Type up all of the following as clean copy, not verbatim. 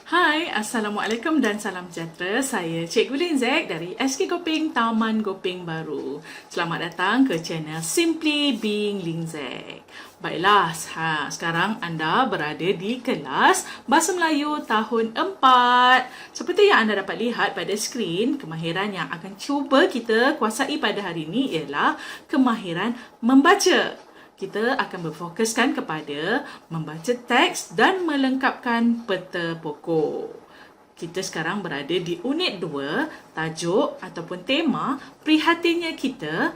Hai, Assalamualaikum dan salam sejahtera. Saya Cikgu Lin Zek dari SK Gopeng Taman Gopeng Baru. Selamat datang ke channel Simply Being Lin Zek. Baiklah, sekarang anda berada di kelas Bahasa Melayu tahun 4. Seperti yang anda dapat lihat pada skrin, kemahiran yang akan cuba kita kuasai pada hari ini ialah kemahiran membaca. Kita akan berfokuskan kepada membaca teks dan melengkapkan peta pokok. Kita sekarang berada di unit 2, tajuk ataupun tema prihatinnya kita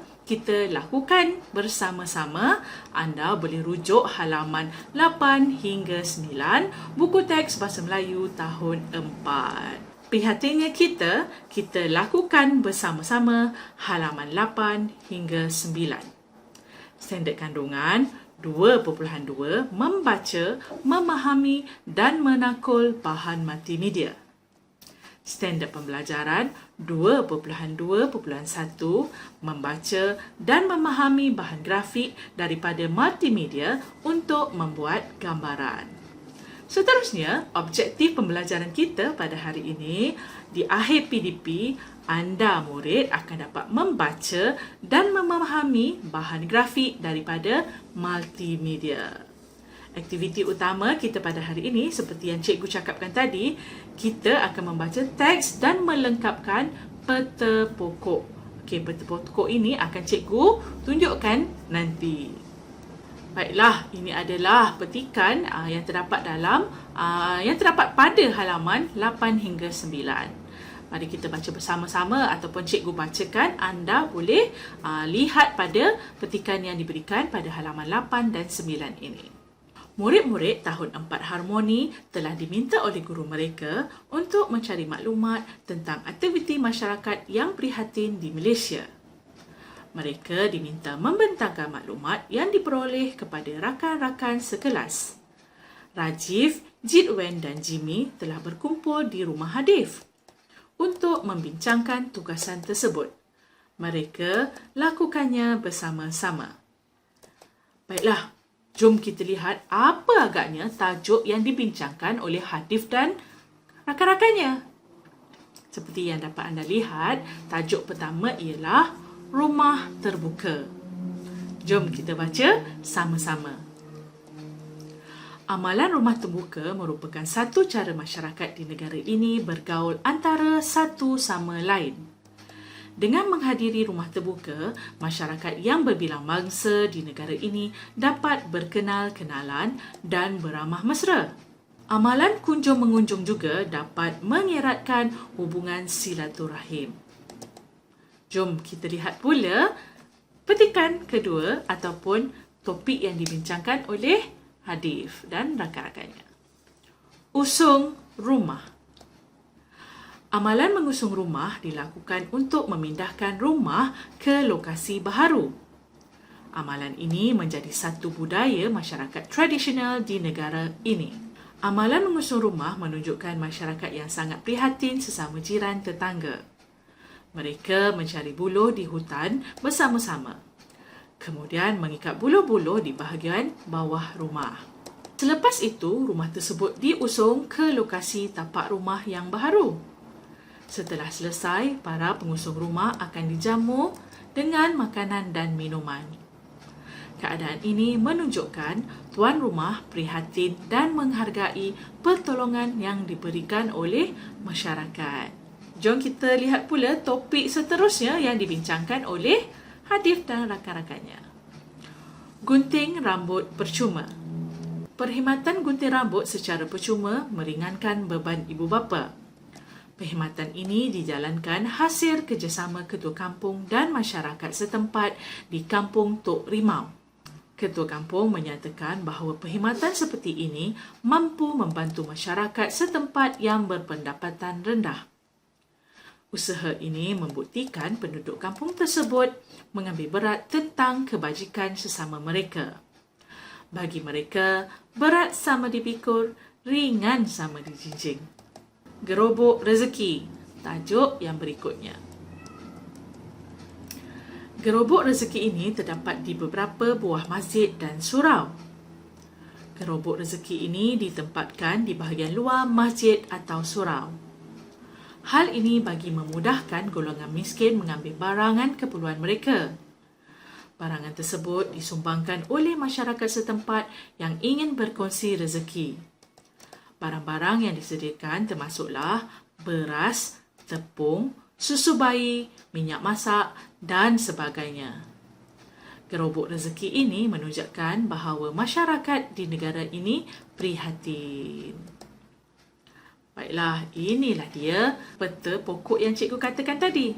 lakukan bersama-sama. Anda boleh rujuk halaman 8 hingga 9, buku teks Bahasa Melayu tahun 4. Prihatinnya kita lakukan bersama-sama, halaman 8 hingga 9. Standard kandungan 2.2 membaca, memahami dan menakul bahan multimedia. Standard pembelajaran 2.2.1 membaca dan memahami bahan grafik daripada multimedia untuk membuat gambaran. Seterusnya, objektif pembelajaran kita pada hari ini, di akhir PDP, anda murid akan dapat membaca dan memahami bahan grafik daripada multimedia. Aktiviti utama kita pada hari ini, seperti yang cikgu cakapkan tadi, kita akan membaca teks dan melengkapkan peta pokok. Okey, peta pokok ini akan cikgu tunjukkan nanti. Baiklah, ini adalah petikan yang terdapat pada halaman 8 hingga 9. Mari kita baca bersama-sama ataupun cikgu bacakan. Anda boleh lihat pada petikan yang diberikan pada halaman 8 dan 9 ini. Murid-murid tahun 4 Harmoni telah diminta oleh guru mereka untuk mencari maklumat tentang aktiviti masyarakat yang prihatin di Malaysia. Mereka diminta membentangkan maklumat yang diperoleh kepada rakan-rakan sekelas. Rajiv, Jitwen dan Jimmy telah berkumpul di rumah Hadif untuk membincangkan tugasan tersebut. Mereka lakukannya bersama-sama. Baiklah, jom kita lihat apa agaknya tajuk yang dibincangkan oleh Hadif dan rakan-rakannya. Seperti yang dapat anda lihat, tajuk pertama ialah Rumah Terbuka. Jom kita baca sama-sama. Amalan rumah terbuka merupakan satu cara masyarakat di negara ini bergaul antara satu sama lain. Dengan menghadiri rumah terbuka, masyarakat yang berbilang mangsa di negara ini dapat berkenal-kenalan dan beramah mesra. Amalan kunjung-mengunjung juga dapat mengeratkan hubungan silaturahim. Jom kita lihat pula petikan kedua ataupun topik yang dibincangkan oleh Hadif dan rakan-rakannya. Usung rumah. Amalan mengusung rumah dilakukan untuk memindahkan rumah ke lokasi baharu. Amalan ini menjadi satu budaya masyarakat tradisional di negara ini. Amalan mengusung rumah menunjukkan masyarakat yang sangat prihatin sesama jiran tetangga. Mereka mencari buluh di hutan bersama-sama. Kemudian mengikat buluh-buluh di bahagian bawah rumah. Selepas itu, rumah tersebut diusung ke lokasi tapak rumah yang baharu. Setelah selesai, para pengusung rumah akan dijamu dengan makanan dan minuman. Keadaan ini menunjukkan tuan rumah prihatin dan menghargai pertolongan yang diberikan oleh masyarakat. Jom kita lihat pula topik seterusnya yang dibincangkan oleh Hadif dan rakan-rakannya. Gunting rambut percuma. Perkhidmatan gunting rambut secara percuma meringankan beban ibu bapa. Perkhidmatan ini dijalankan hasil kerjasama Ketua Kampung dan masyarakat setempat di Kampung Tok Rimau. Ketua Kampung menyatakan bahawa perkhidmatan seperti ini mampu membantu masyarakat setempat yang berpendapatan rendah. Usaha ini membuktikan penduduk kampung tersebut mengambil berat tentang kebajikan sesama mereka. Bagi mereka, berat sama dipikul, ringan sama dijinjing. Gerobok rezeki, tajuk yang berikutnya. Gerobok rezeki ini terdapat di beberapa buah masjid dan surau. Gerobok rezeki ini ditempatkan di bahagian luar masjid atau surau. Hal ini bagi memudahkan golongan miskin mengambil barangan keperluan mereka. Barangan tersebut disumbangkan oleh masyarakat setempat yang ingin berkongsi rezeki. Barang-barang yang disediakan termasuklah beras, tepung, susu bayi, minyak masak dan sebagainya. Gerobok rezeki ini menunjukkan bahawa masyarakat di negara ini prihatin. Baiklah, inilah dia peta pokok yang cikgu katakan tadi.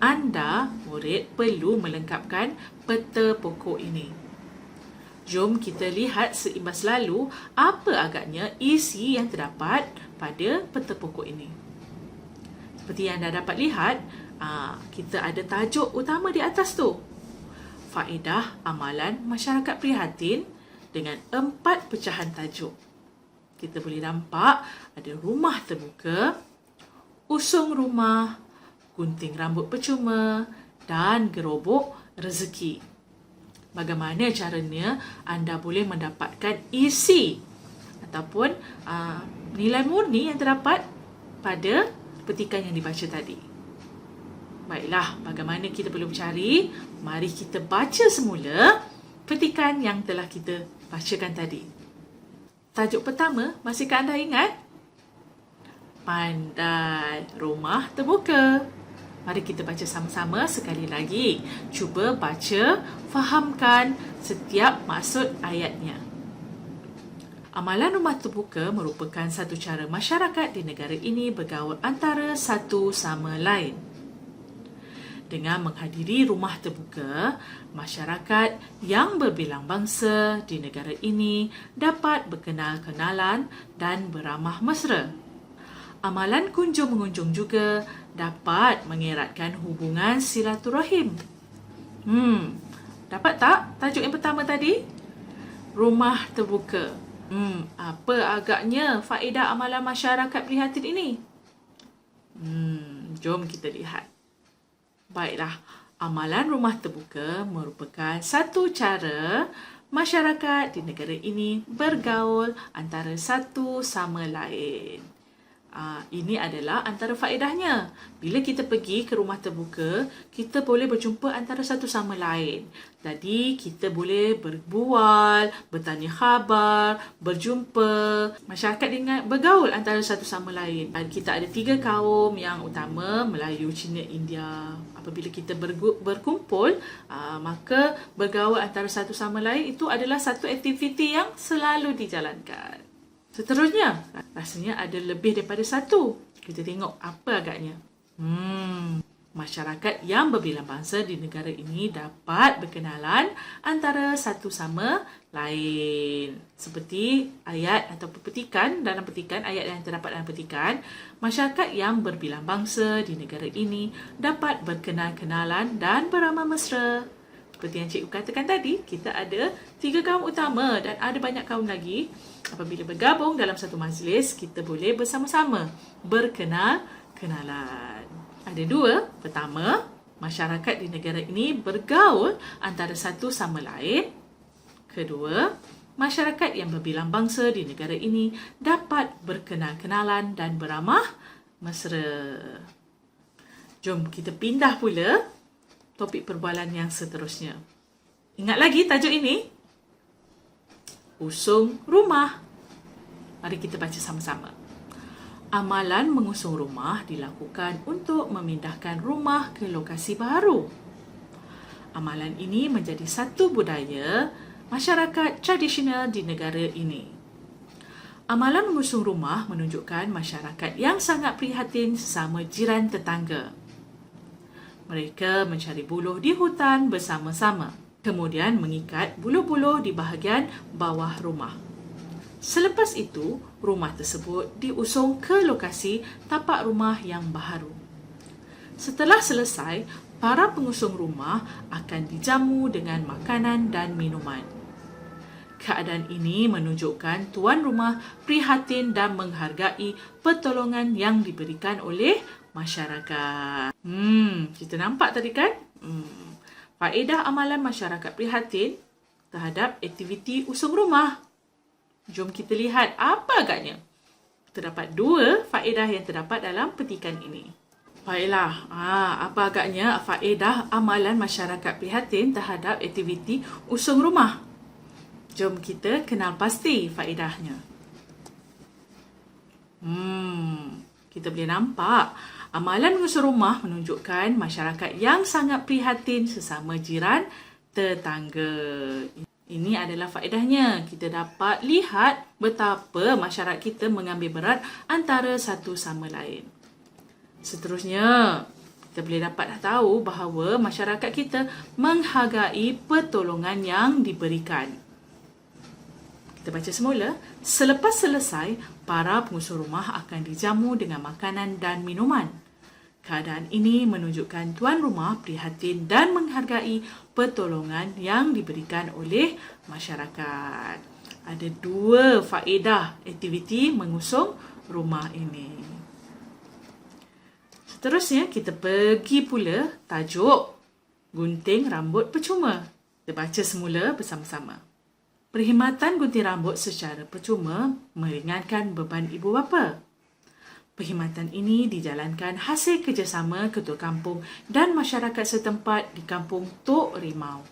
Anda, murid, perlu melengkapkan peta pokok ini. Jom kita lihat seimbas lalu apa agaknya isi yang terdapat pada peta pokok ini. Seperti yang anda dapat lihat, kita ada tajuk utama di atas tu. Faedah amalan masyarakat prihatin dengan 4 pecahan tajuk. Kita boleh nampak ada rumah terbuka, usung rumah, gunting rambut percuma dan gerobok rezeki. Bagaimana caranya anda boleh mendapatkan isi ataupun nilai murni yang terdapat pada petikan yang dibaca tadi. Baiklah, bagaimana kita perlu mencari? Mari kita baca semula petikan yang telah kita bacakan tadi. Tajuk pertama, masihkah anda ingat? Pandai rumah terbuka. Mari kita baca sama-sama sekali lagi. Cuba baca, fahamkan setiap maksud ayatnya. Amalan rumah terbuka merupakan satu cara masyarakat di negara ini bergaul antara satu sama lain. Dengan menghadiri rumah terbuka, masyarakat yang berbilang bangsa di negara ini dapat berkenal-kenalan dan beramah mesra. Amalan kunjung-mengunjung juga dapat mengeratkan hubungan silaturahim. Dapat tak tajuk yang pertama tadi? Rumah terbuka. Apa agaknya faedah amalan masyarakat prihatin ini? Jom kita lihat. Baiklah, amalan rumah terbuka merupakan satu cara masyarakat di negara ini bergaul antara satu sama lain. Ini adalah antara faedahnya. Bila kita pergi ke rumah terbuka, kita boleh berjumpa antara satu sama lain. Jadi, kita boleh berbual, bertanya khabar, berjumpa. Masyarakat dengan bergaul antara satu sama lain. Kita ada 3 kaum yang utama, Melayu, Cina, India. Apabila kita berkumpul, maka bergaul antara satu sama lain itu adalah satu aktiviti yang selalu dijalankan. Seterusnya, rasanya ada lebih daripada satu. Kita tengok apa agaknya. Masyarakat yang berbilang bangsa di negara ini dapat berkenalan antara satu sama lain. Seperti ayat atau petikan, dalam petikan, ayat yang terdapat dalam petikan, masyarakat yang berbilang bangsa di negara ini dapat berkenal-kenalan dan beramah mesra. Seperti yang cikgu katakan tadi, kita ada 3 kaum utama dan ada banyak kaum lagi. Apabila bergabung dalam satu majlis, kita boleh bersama-sama berkenal-kenalan. Ada 2. Pertama, masyarakat di negara ini bergaul antara satu sama lain. Kedua, masyarakat yang berbilang bangsa di negara ini dapat berkenal-kenalan dan beramah mesra. Jom kita pindah pula topik perbualan yang seterusnya. Ingat lagi tajuk ini? Usung rumah. Mari kita baca sama-sama. Amalan mengusung rumah dilakukan untuk memindahkan rumah ke lokasi baru. Amalan ini menjadi satu budaya masyarakat tradisional di negara ini. Amalan mengusung rumah menunjukkan masyarakat yang sangat prihatin sesama jiran tetangga. Mereka mencari buluh di hutan bersama-sama, kemudian mengikat buluh-buluh di bahagian bawah rumah. Selepas itu, rumah tersebut diusung ke lokasi tapak rumah yang baharu. Setelah selesai, para pengusung rumah akan dijamu dengan makanan dan minuman. Keadaan ini menunjukkan tuan rumah prihatin dan menghargai pertolongan yang diberikan oleh masyarakat. Kita nampak tadi kan? Faedah amalan masyarakat prihatin terhadap aktiviti usung rumah. Jom kita lihat apa agaknya. Terdapat 2 faedah yang terdapat dalam petikan ini. Baiklah, apa agaknya faedah amalan masyarakat prihatin terhadap aktiviti usung rumah? Jom kita kenal pasti faedahnya. Kita boleh nampak amalan mengusung rumah menunjukkan masyarakat yang sangat prihatin sesama jiran tetangga. Ini adalah faedahnya. Kita dapat lihat betapa masyarakat kita mengambil berat antara satu sama lain. Seterusnya, kita boleh dapat tahu bahawa masyarakat kita menghargai pertolongan yang diberikan. Kita baca semula. Selepas selesai, para pengusung rumah akan dijamu dengan makanan dan minuman. Keadaan ini menunjukkan tuan rumah prihatin dan menghargai pertolongan yang diberikan oleh masyarakat. Ada 2 faedah aktiviti mengusung rumah ini. Seterusnya, kita pergi pula tajuk gunting rambut percuma. Kita baca semula bersama-sama. Perkhidmatan gunting rambut secara percuma meringankan beban ibu bapa. Perkhidmatan ini dijalankan hasil kerjasama ketua kampung dan masyarakat setempat di kampung Tok Rimau.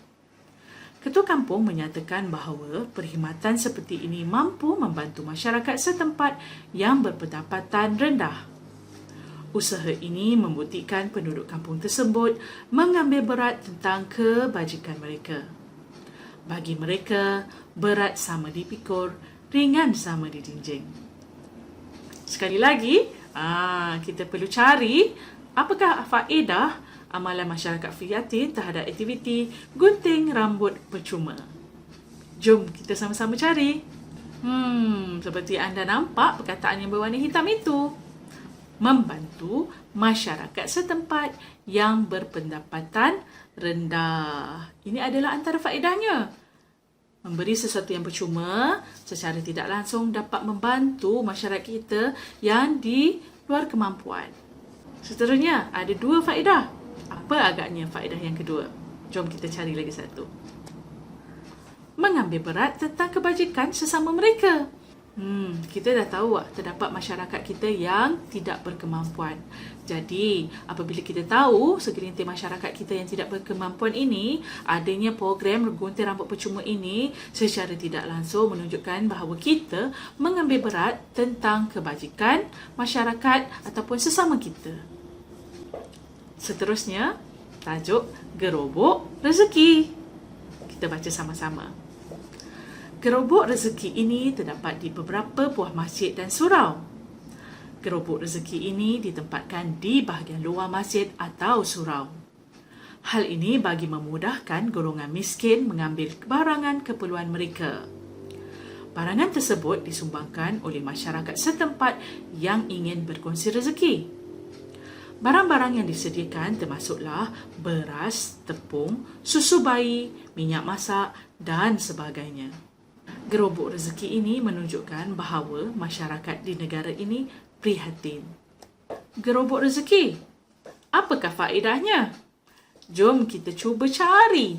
Ketua kampung menyatakan bahawa perkhidmatan seperti ini mampu membantu masyarakat setempat yang berpendapatan rendah. Usaha ini membuktikan penduduk kampung tersebut mengambil berat tentang kebajikan mereka. Bagi mereka, berat sama dipikul, ringan sama dijinjing. Sekali lagi, kita perlu cari apakah faedah amalan masyarakat prihatin terhadap aktiviti gunting rambut percuma. Jom kita sama-sama cari. Seperti anda nampak perkataan yang berwarna hitam itu. Membantu masyarakat setempat yang berpendapatan rendah. Ini adalah antara faedahnya. Memberi sesuatu yang percuma secara tidak langsung dapat membantu masyarakat kita yang di luar kemampuan. Seterusnya, ada 2 faedah. Apa agaknya faedah yang kedua? Jom kita cari lagi satu. Mengambil berat tentang kebajikan sesama mereka. Kita dah tahu terdapat masyarakat kita yang tidak berkemampuan. Jadi, apabila kita tahu segelintir masyarakat kita yang tidak berkemampuan ini, adanya program gunting rambut percuma ini secara tidak langsung menunjukkan bahawa kita mengambil berat tentang kebajikan masyarakat ataupun sesama kita. Seterusnya, tajuk gerobok rezeki. Kita baca sama-sama. Gerobok rezeki ini terdapat di beberapa buah masjid dan surau. Gerobok rezeki ini ditempatkan di bahagian luar masjid atau surau. Hal ini bagi memudahkan golongan miskin mengambil barangan keperluan mereka. Barangan tersebut disumbangkan oleh masyarakat setempat yang ingin berkongsi rezeki. Barang-barang yang disediakan termasuklah beras, tepung, susu bayi, minyak masak dan sebagainya. Gerobok rezeki ini menunjukkan bahawa masyarakat di negara ini prihatin. Gerobok rezeki, apakah faedahnya? Jom kita cuba cari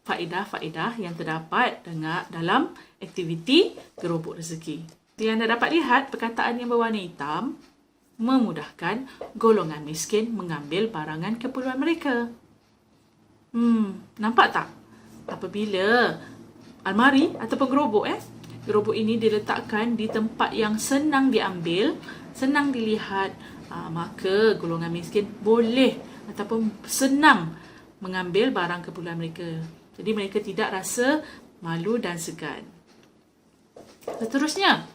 faedah-faedah yang terdapat dalam aktiviti gerobok rezeki. Yang anda dapat lihat, perkataan yang berwarna hitam memudahkan golongan miskin mengambil barangan keperluan mereka. Nampak tak? Apabila almari ataupun gerobok ini diletakkan di tempat yang senang diambil, senang dilihat, maka golongan miskin boleh ataupun senang mengambil barang keperluan mereka. Jadi mereka tidak rasa malu dan segan. Seterusnya,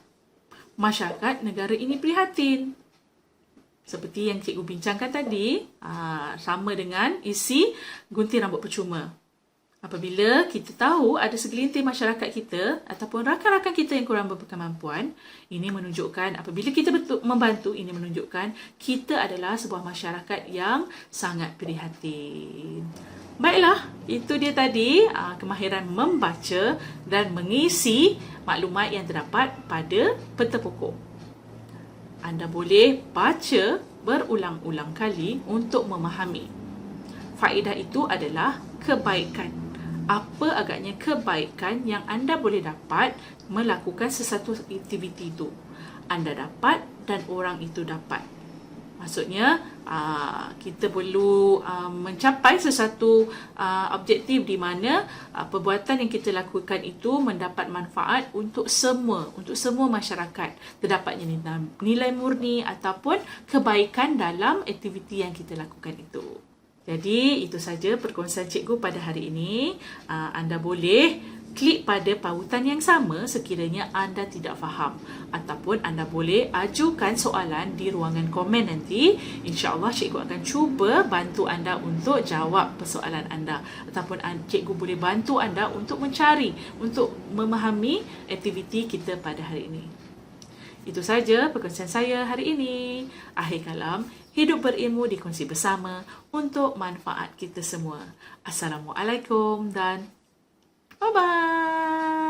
masyarakat negara ini prihatin. Seperti yang cikgu bincangkan tadi, sama dengan isi gunting rambut percuma. Apabila kita tahu ada segelintir masyarakat kita ataupun rakan-rakan kita yang kurang berkemampuan, ini menunjukkan apabila kita membantu, ini menunjukkan kita adalah sebuah masyarakat yang sangat prihatin. Baiklah, itu dia tadi kemahiran membaca dan mengisi maklumat yang terdapat pada peta pokok. Anda boleh baca berulang-ulang kali untuk memahami. Faedah itu adalah kebaikan. apa agaknya kebaikan yang anda boleh dapat melakukan sesuatu aktiviti itu. Anda dapat dan orang itu dapat. Maksudnya, kita perlu mencapai sesuatu objektif di mana perbuatan yang kita lakukan itu mendapat manfaat untuk semua masyarakat. Terdapatnya nilai murni ataupun kebaikan dalam aktiviti yang kita lakukan itu. Jadi, itu saja perkongsian cikgu pada hari ini. Anda boleh klik pada pautan yang sama sekiranya anda tidak faham, ataupun anda boleh ajukan soalan di ruangan komen nanti. InsyaAllah cikgu akan cuba bantu anda untuk jawab persoalan anda, ataupun cikgu boleh bantu anda untuk mencari, untuk memahami aktiviti kita pada hari ini. Itu saja perkongsian saya hari ini. Akhir kalam, hidup berilmu dikongsi bersama untuk manfaat kita semua. Assalamualaikum dan bye-bye.